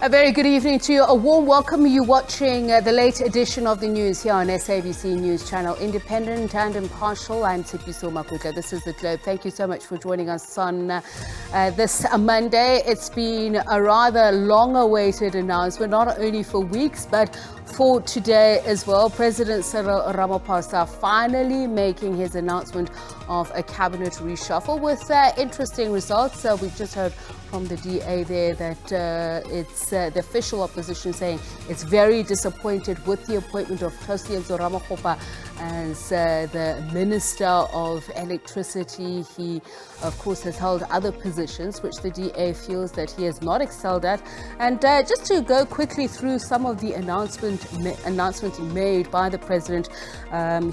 A very good evening to you. A warm welcome. You watching the late edition of the news here on SABC News Channel. Independent and impartial. I'm Tshepiso Makutla. This is The Globe. Thank you so much for joining us on this Monday. It's been a rather long-awaited announcement, not only for weeks, but for today as well. President Cyril Ramaphosa finally making his announcement of a cabinet reshuffle with interesting results. We've just heard from the DA there that it's the official opposition saying it's very disappointed with the appointment of Ramaphosa as the Minister of Electricity. He, of course, has held other positions which the DA feels that he has not excelled at. And just to go quickly through some of the announcements made by the President,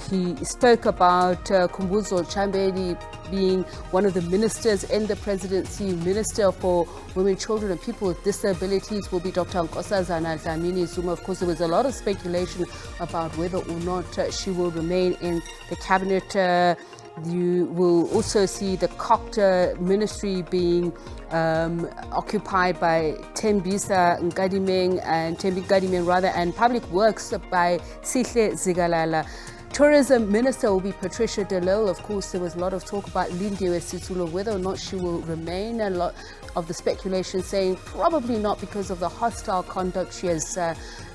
he spoke about Khumbudzo Chambeli being one of the ministers in the presidency. Minister for Women, Children and People with Disabilities will be Dr. Nkosazana Dlamini Zuma. Of course, there was a lot of speculation about whether or not she will remain in the cabinet. You will also see the COCTA ministry being occupied by Tembisa Nkadimeng and Public Works by Sihle Zigalala. Tourism Minister will be Patricia de Lille. Of course, there was a lot of talk about Lindiwe Sisulu, whether or not she will remain. A lot of the speculation saying probably not because of the hostile conduct she has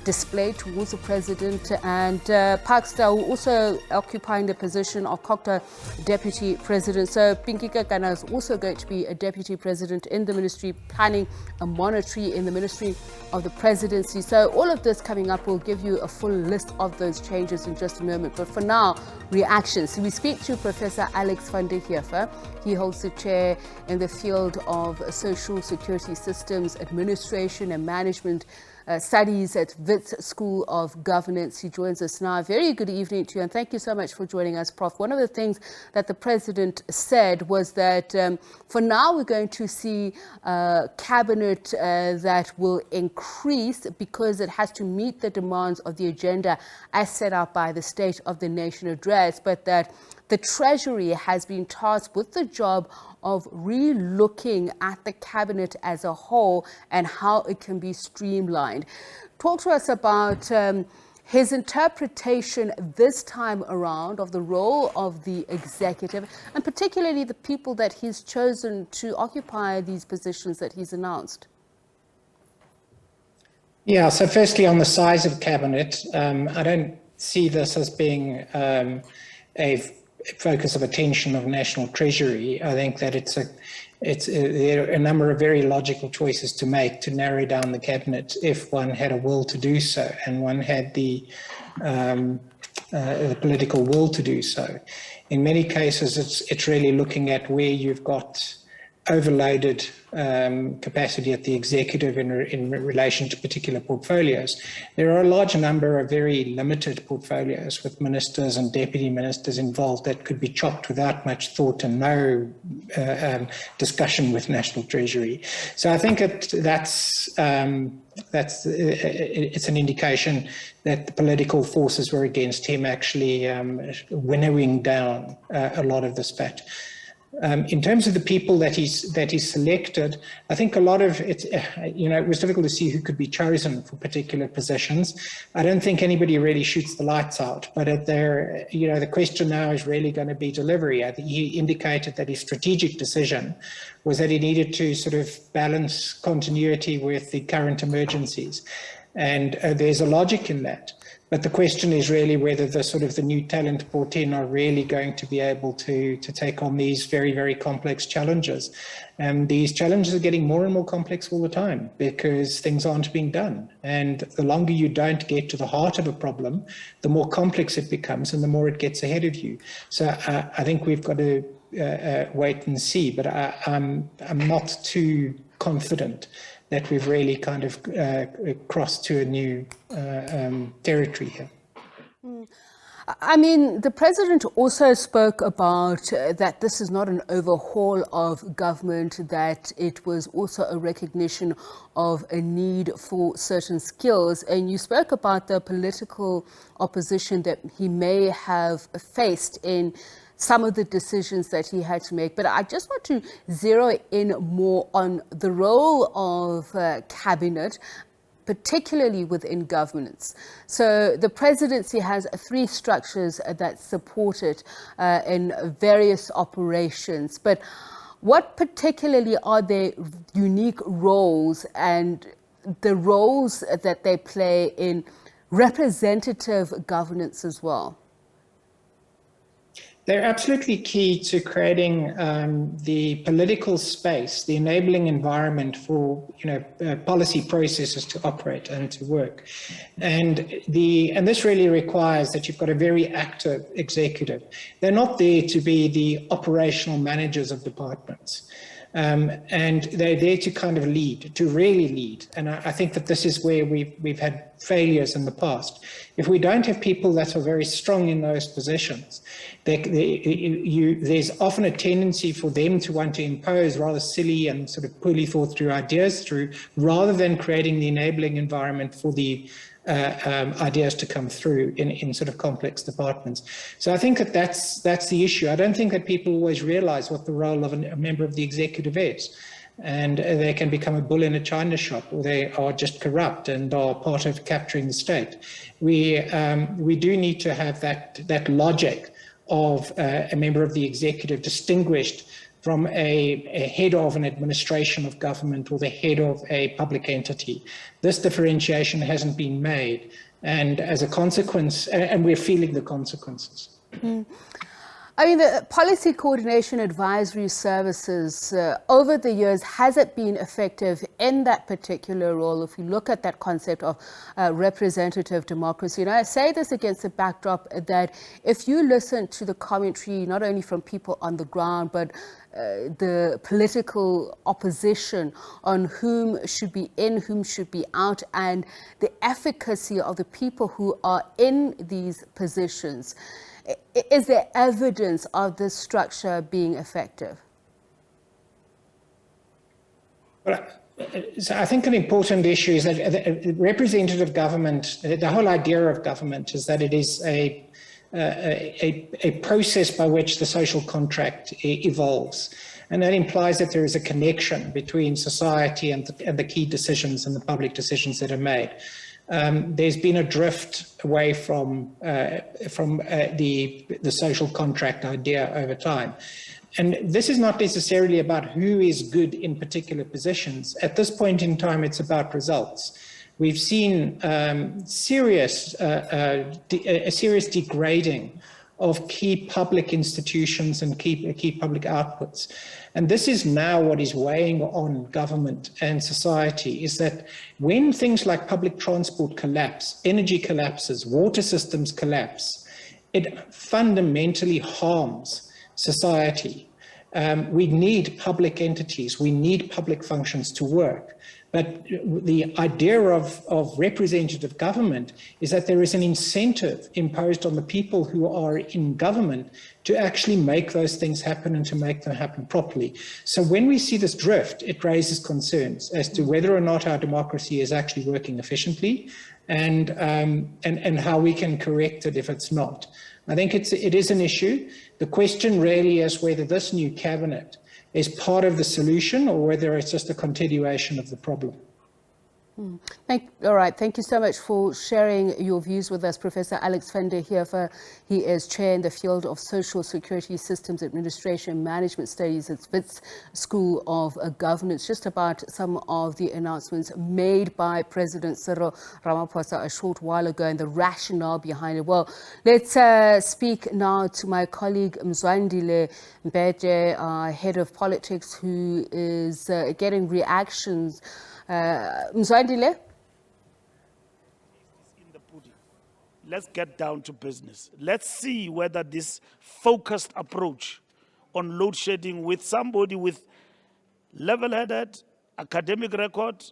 displayed towards the president. And Parkstar will also occupying the position of COCTA deputy president. So Pinky Kakana is also going to be a deputy president in the ministry, planning and monitoring in the ministry of the presidency. So all of this coming up, will give you a full list of those changes in just a moment. But for now, reactions. So we speak to Professor Alex van der Heever. He holds the chair in the field of Social Security Systems Administration and Management Studies at Wits School of Governance. He joins us now. Very good evening to you, and thank you so much for joining us, Prof. One of the things that the President said was that for now we're going to see a cabinet that will increase because it has to meet the demands of the agenda as set out by the State of the Nation address, but that the Treasury has been tasked with the job of re-looking at the cabinet as a whole and how it can be streamlined. Talk to us about his interpretation this time around of the role of the executive, and particularly the people that he's chosen to occupy these positions that he's announced. Yeah, so firstly on the size of cabinet, I don't see this as being a focus of attention of National Treasury. I think that there are a number of very logical choices to make to narrow down the cabinet if one had a will to do so and one had the political will to do so. In many cases, it's really looking at where you've got overloaded capacity at the executive in relation to particular portfolios. There are a large number of very limited portfolios with ministers and deputy ministers involved that could be chopped without much thought and no discussion with National Treasury. So I think it's an indication that the political forces were against him actually winnowing down a lot of this fat. In terms of the people that he's selected, I think a lot of it, it was difficult to see who could be chosen for particular positions. I don't think anybody really shoots the lights out, but the question now is really going to be delivery. I think he indicated that his strategic decision was that he needed to sort of balance continuity with the current emergencies. And there's a logic in that. But the question is really whether the new talent brought in are really going to be able to take on these very, very complex challenges. And these challenges are getting more and more complex all the time because things aren't being done. And the longer you don't get to the heart of a problem, the more complex it becomes and the more it gets ahead of you. So I think we've got to wait and see, but I'm not too confident that we've really kind of crossed to a new territory here. I mean, the president also spoke about that this is not an overhaul of government, that it was also a recognition of a need for certain skills. And you spoke about the political opposition that he may have faced in some of the decisions that he had to make. But I just want to zero in more on the role of cabinet, particularly within governance. So the presidency has 3 structures that support it in various operations. But what particularly are their unique roles and the roles that they play in representative governance as well? They're absolutely key to creating the political space, the enabling environment for policy processes to operate and to work, and this really requires that you've got a very active executive. They're not there to be the operational managers of departments. And they're there to kind of lead, to really lead. And I think that this is where we've had failures in the past. If we don't have people that are very strong in those positions, there's often a tendency for them to want to impose rather silly and sort of poorly thought through ideas through, rather than creating the enabling environment for the ideas to come through in sort of complex departments. So I think that's the issue. I don't think that people always realize what the role of a member of the executive is. And they can become a bull in a china shop, or they are just corrupt and are part of capturing the state. We do need to have that logic of a member of the executive distinguished from a head of an administration of government or the head of a public entity. This differentiation hasn't been made, and as a consequence, and we're feeling the consequences. Mm. I mean, the policy coordination advisory services over the years, has it been effective in that particular role? If you look at that concept of representative democracy, and I say this against the backdrop that if you listen to the commentary, not only from people on the ground, but the political opposition on whom should be in, whom should be out, and the efficacy of the people who are in these positions, is there evidence of this structure being effective? Well, so I think an important issue is that representative government, the whole idea of government is that it is a process by which the social contract evolves. And that implies that there is a connection between society and the key decisions and the public decisions that are made. There's been a drift away from the social contract idea over time. And this is not necessarily about who is good in particular positions. At this point in time, it's about results. We've seen serious degrading of key public institutions and key public outputs. And this is now what is weighing on government and society, is that when things like public transport collapse, energy collapses, water systems collapse, it fundamentally harms society. We need public entities, we need public functions to work. But the idea of representative government is that there is an incentive imposed on the people who are in government to actually make those things happen and to make them happen properly. So when we see this drift, it raises concerns as to whether or not our democracy is actually working efficiently and how we can correct it if it's not. I think it is an issue. The question really is whether this new cabinet is part of the solution or whether it's just a continuation of the problem. All right, thank you so much for sharing your views with us, Professor Alex Heever. He is chair in the field of Social Security Systems Administration Management Studies at Wits School of Governance. Just about some of the announcements made by President Cyril Ramaphosa a short while ago and the rationale behind it. Well, let's speak now to my colleague Mzwandile Mbete, head of politics, who is getting reactions. Mzwandile? Let's get down to business. Let's see whether this focused approach on load shedding with somebody with level-headed academic record,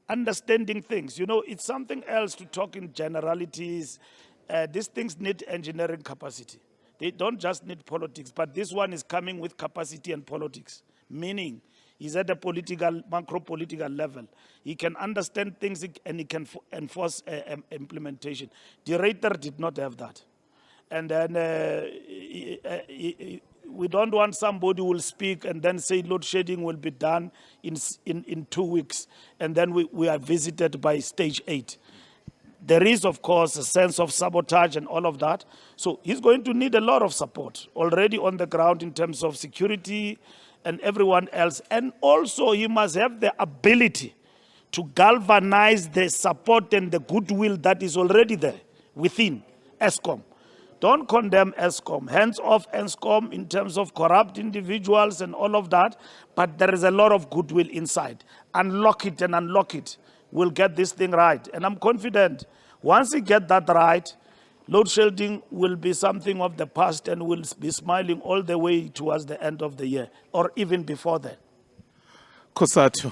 understanding things. You know, it's something else to talk in generalities. These things need engineering capacity. They don't just need politics, but this one is coming with capacity and politics, meaning he's at a political, macro-political level. He can understand things and he can enforce implementation. The Rater did not have that. And then we don't want somebody who will speak and then say load shedding will be done in 2 weeks, and then we are visited by stage 8. There is, of course, a sense of sabotage and all of that. So he's going to need a lot of support already on the ground in terms of security and everyone else. And also he must have the ability to galvanize the support and the goodwill that is already there within ESCOM. Don't condemn ESCOM, hands off ESCOM in terms of corrupt individuals and all of that, but there is a lot of goodwill inside. Unlock it and unlock it. We'll get this thing right. And I'm confident once we get that right, load shedding will be something of the past and we'll be smiling all the way towards the end of the year or even before that. Kosato,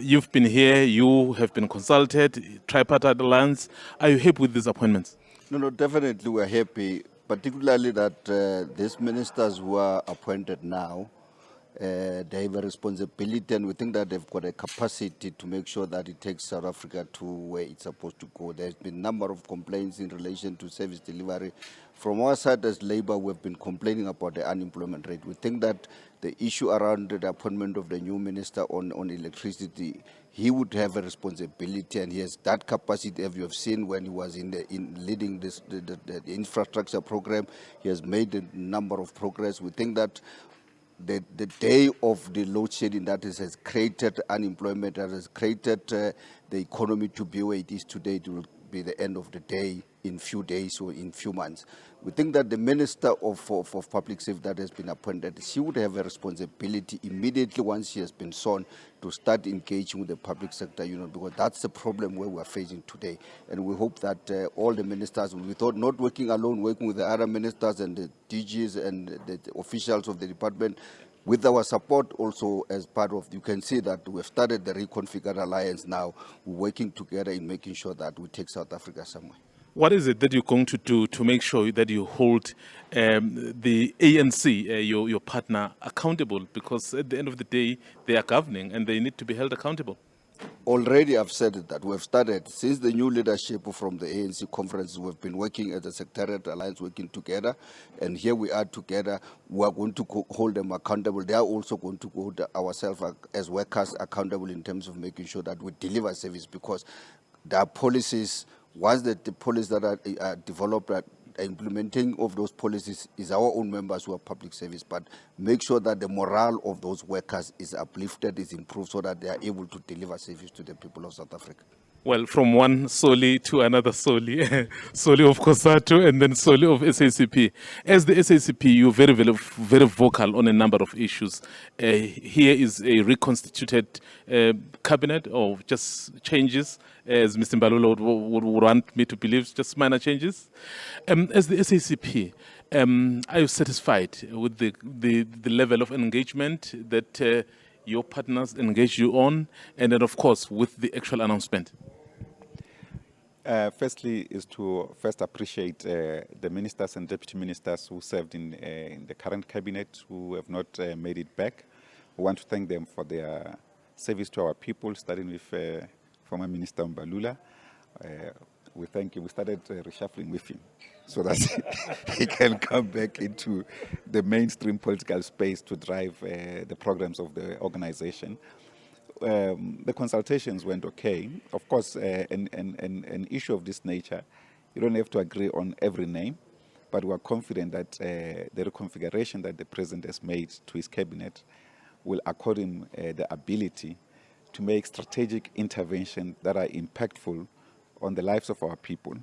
you've been here, you have been consulted, tripartite alliance. Are you happy with these appointments? No, definitely we're happy, particularly that these ministers who are appointed now, they have a responsibility, and we think that they've got a capacity to make sure that it takes South Africa to where it's supposed to go. There's been a number of complaints in relation to service delivery. From our side as Labour, we've been complaining about the unemployment rate. We think that the issue around the appointment of the new minister on electricity, he would have a responsibility, and he has that capacity. As you have seen when he was leading this the infrastructure program, he has made a number of progress. We think that the day of the load shedding that has created unemployment, that has created the economy to be where it is today, it will be the end of the day in few days or in few months. We think that the Minister of Public Safety that has been appointed, she would have a responsibility immediately once she has been sworn to start engaging with the public sector, because that's the problem where we're facing today. And we hope that all the ministers, without not working alone, working with the other ministers and the DGs and the officials of the department, with our support also as part of, you can see that we've started the Reconfigured Alliance now. We're working together in making sure that we take South Africa somewhere. What is it that you're going to do to make sure that you hold the ANC, your partner, accountable? Because at the end of the day, they are governing and they need to be held accountable. Already I've said that we've started, since the new leadership from the ANC conference, we've been working as a Secretariat Alliance, working together, and here we are together. We are going to hold them accountable. They are also going to hold ourselves as workers accountable in terms of making sure that we deliver service, because there are policies. Once the policies that are developed, implementing of those policies is our own members who are public service, but make sure that the morale of those workers is uplifted, is improved, so that they are able to deliver service to the people of South Africa. Well, from one Soli to another Soli, Soli of Kosato and then Soli of SACP. As the SACP, you're very, very, very vocal on a number of issues. Here is a reconstituted cabinet, or just changes, as Mr. Mbalula would want me to believe, just minor changes. As the SACP, are you satisfied with the level of engagement that your partners engage you on, and then, of course, with the actual announcement? Firstly, is to first appreciate the ministers and deputy ministers who served in the current cabinet, who have not made it back. We want to thank them for their service to our people, starting with former Minister Mbalula. We thank you. We started reshuffling with him so that he can come back into the mainstream political space to drive the programs of the organization. The consultations went okay. Of course, an issue of this nature, you don't have to agree on every name, but we are confident that the reconfiguration that the President has made to his cabinet will accord him the ability to make strategic interventions that are impactful on the lives of our people.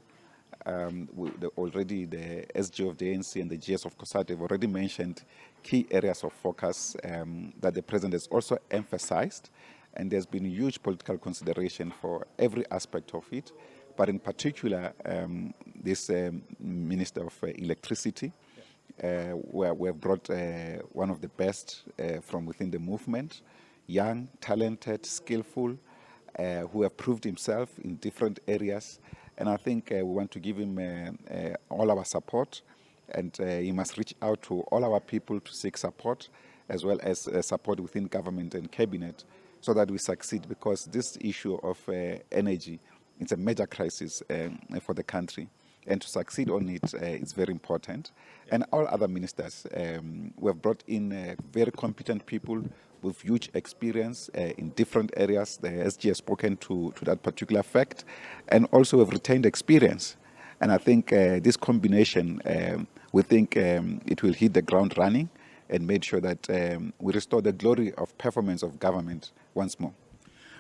Already the SG of the ANC and the GS of COSATU have already mentioned key areas of focus that the President has also emphasized, and there's been huge political consideration for every aspect of it, but in particular this Minister of Electricity, where we have brought one of the best from within the movement, young, talented, skillful, who have proved himself in different areas. And I think we want to give him all our support, and he must reach out to all our people to seek support, as well as support within government and cabinet, so that we succeed, because this issue of energy is a major crisis for the country. and to succeed on it, it's very important. And all other ministers, we have brought in very competent people with huge experience in different areas. The SG has spoken to that particular fact, and also have retained experience. And I think this combination, we think it will hit the ground running and made sure that we restore the glory of performance of government once more.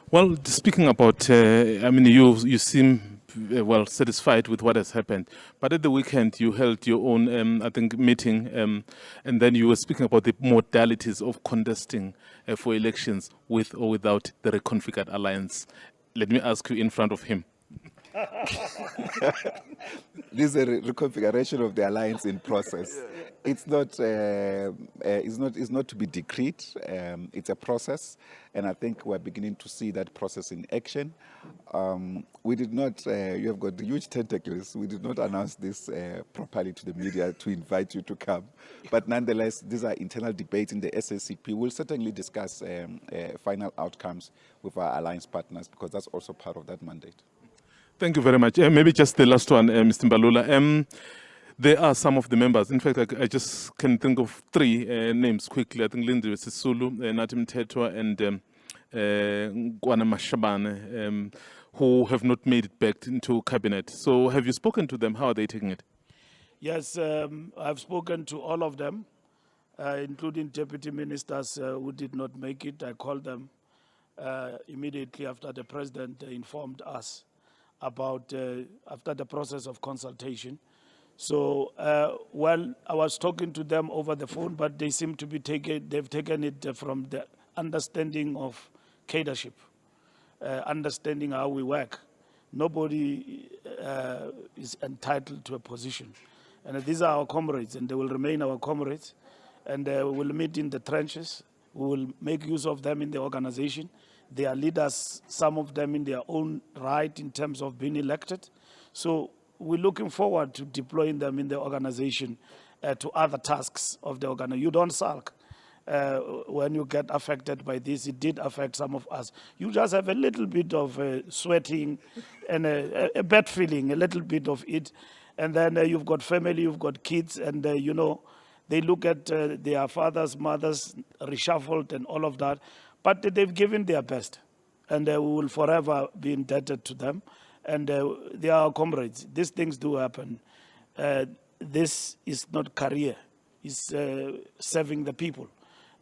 Well, speaking about, you seem well satisfied with what has happened. But at the weekend, you held your own, meeting, and then you were speaking about the modalities of contesting for elections with or without the reconfigured alliance. Let me ask you in front of him. This is a reconfiguration of the alliance in process. It's not to be decreed. It's a process, and I think we're beginning to see that process in action. We did not. You have got huge tentacles. We did not announce this properly to the media to invite you to come, but nonetheless, these are internal debates in the SACP. We'll certainly discuss final outcomes with our alliance partners because that's also part of that mandate. Thank you very much. Maybe just the last one, Mr. Mbalula. There are some of the members. In fact, I just can think of three names quickly. I think Lindsay Sisulu, Natim Tetwa, and Gwana Mashabane, who have not made it back into cabinet. So have you spoken to them? How are they taking it? Yes, I've spoken to all of them, including deputy ministers who did not make it. I called them immediately after the president informed us about after the process of consultation. So, well, I was talking to them over the phone, but they seem to be they've taken it from the understanding of cadreship, understanding how we work. Nobody is entitled to a position. And these are our comrades, and they will remain our comrades. And we will meet in the trenches. We will make use of them in the organization. They are leaders, some of them in their own right in terms of being elected. So we're looking forward to deploying them in the organization to other tasks of the organization. You don't sulk when you get affected by this. It did affect some of us. You just have a little bit of sweating and a bad feeling, a little bit of it. And then you've got family, you've got kids, and they look at their fathers, mothers, reshuffled and all of that. But they've given their best, and we will forever be indebted to them. And they are our comrades. These things do happen. This is not career. It's serving the people.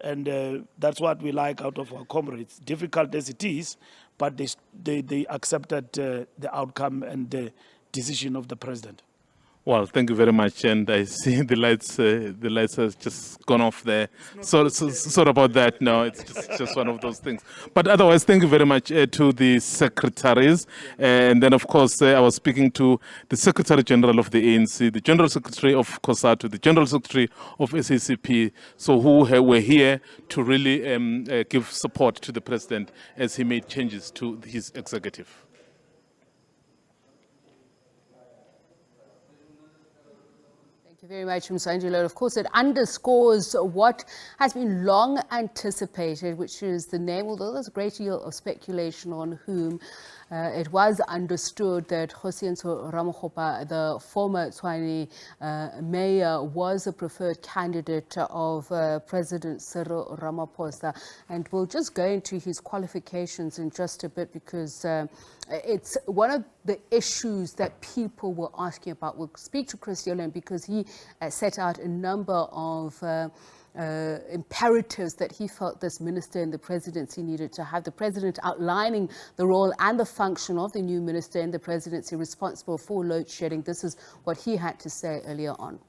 And that's what we like out of our comrades. Difficult as it is, but they accepted the outcome and the decision of the president. Well, thank you very much. And I see the lights has just gone off there. So about that. No, it's just one of those things. But otherwise, thank you very much to the secretaries. And then, of course, I was speaking to the Secretary General of the ANC, the General Secretary of COSATU, the General Secretary of SACP, so who were here to really give support to the president as he made changes to his executive. Thank you very much, Ms. Angelo. Of course, it underscores what has been long anticipated, which is the name, although there's a great deal of speculation on whom. It was understood that Hosienso Ramaphosa, the former Tshwane mayor, was a preferred candidate of President Cyril Ramaphosa. And we'll just go into his qualifications in just a bit because it's one of the issues that people were asking about. We'll speak to Chris Yolen because he set out a number of imperatives that he felt this minister in the presidency needed to have. The president outlining the role and the function of the new minister in the presidency responsible for load shedding. This is what he had to say earlier on.